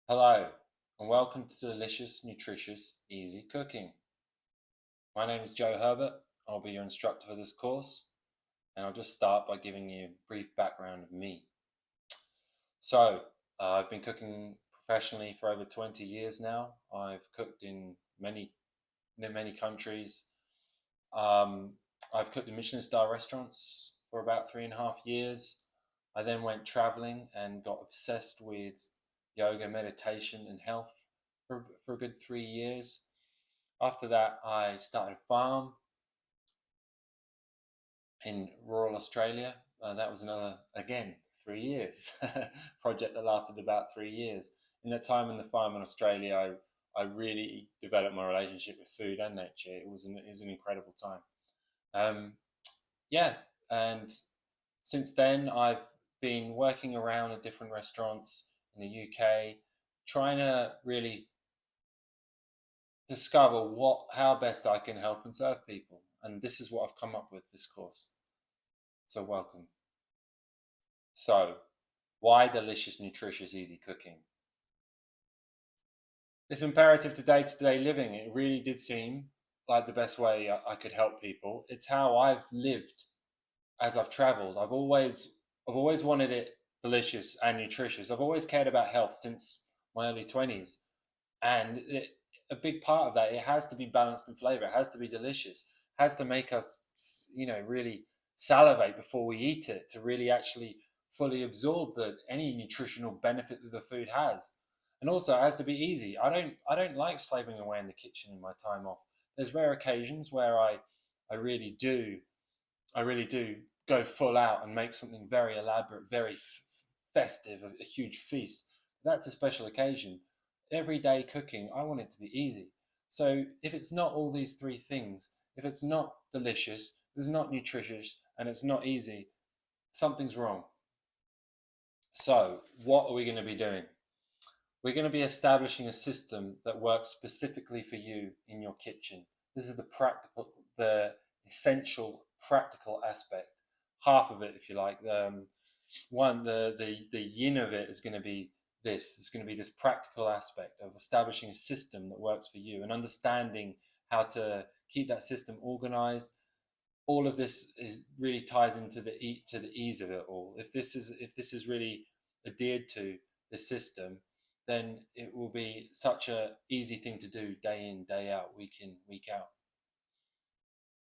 Hello, and welcome to Delicious, Nutritious, Easy Cooking. My name is Joe Herbert. I'll be your instructor for this course, and I'll just start by giving you a brief background of me. I've been cooking professionally for over 20 years now. I've cooked in many countries. I've cooked in Michelin-star restaurants for about 3.5 years. I then went traveling and got obsessed with yoga, meditation, and health for a good 3 years. After that, I started a farm in rural Australia. That was another, again, 3 years project that lasted about 3 years. In that time in the farm in Australia, I really developed my relationship with food and nature. It was an incredible time. Um, yeah, and since then, I've been working around at different restaurants in the UK, trying to really discover how best I can help and serve people. And this is what I've come up with this course. So welcome. So, why delicious, nutritious, easy cooking? It's imperative to day-to-day living. It really did seem like the best way I could help people. It's how I've lived as I've traveled. I've always wanted it delicious and nutritious. I've always cared about health since my early 20s. And a big part of that, it has to be balanced in flavor. It has to be delicious. It has to make us, really salivate before we eat it to really actually fully absorb any nutritional benefit that the food has. And also, it has to be easy. I don't like slaving away in the kitchen in my time off. There's rare occasions where I really do, I really do go full out and make something very elaborate, very festive, a huge feast. That's a special occasion. Everyday cooking, I want it to be easy. So if it's not all these three things, if it's not delicious, it's not nutritious, and it's not easy, something's wrong. So what are we going to be doing? We're going to be establishing a system that works specifically for you in your kitchen. This is the essential practical aspect. Half of it, if you like. The yin of it is going to be this. It's going to be this practical aspect of establishing a system that works for you and understanding how to keep that system organized. All of this really ties into the ease of it all. If this is really adhered to the system, then it will be such a easy thing to do day in, day out, week in, week out.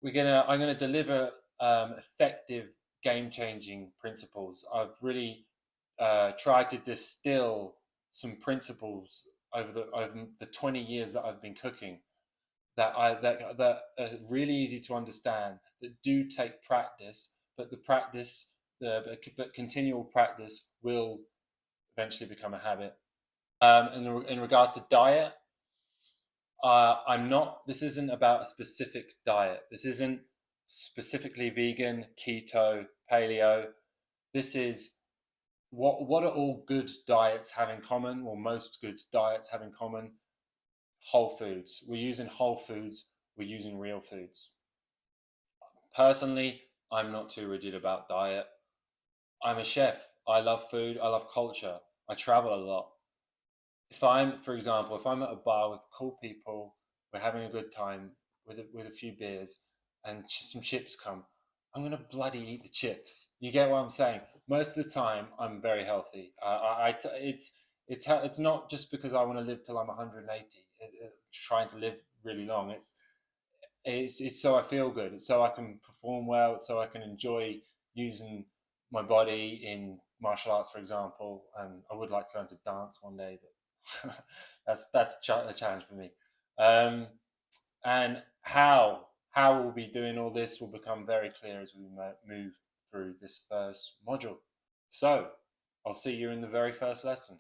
I'm gonna deliver effective, game-changing principles. I've really tried to distill some principles over the 20 years that I've been cooking that are really easy to understand, that do take practice, but but continual practice will eventually become a habit. In regards to diet, I'm not. This isn't about a specific diet. This isn't specifically vegan, keto, paleo. This is what are all good diets have in common? Well, most good diets have in common whole foods. We're using whole foods. We're using real foods. Personally, I'm not too rigid about diet. I'm a chef. I love food. I love culture. I travel a lot. For example, if I'm at a bar with cool people, we're having a good time with a few beers, and some chips come, I'm gonna bloody eat the chips. You get what I'm saying? Most of the time, I'm very healthy. It's not just because I want to live till I'm 180, trying to live really long. It's so I feel good. It's so I can perform well. It's so I can enjoy using my body in martial arts, for example. And I would like to learn to dance one day, but that's a challenge for me. Um, and how we'll be doing all this will become very clear as we move through this first module. So I'll see you in the very first lesson.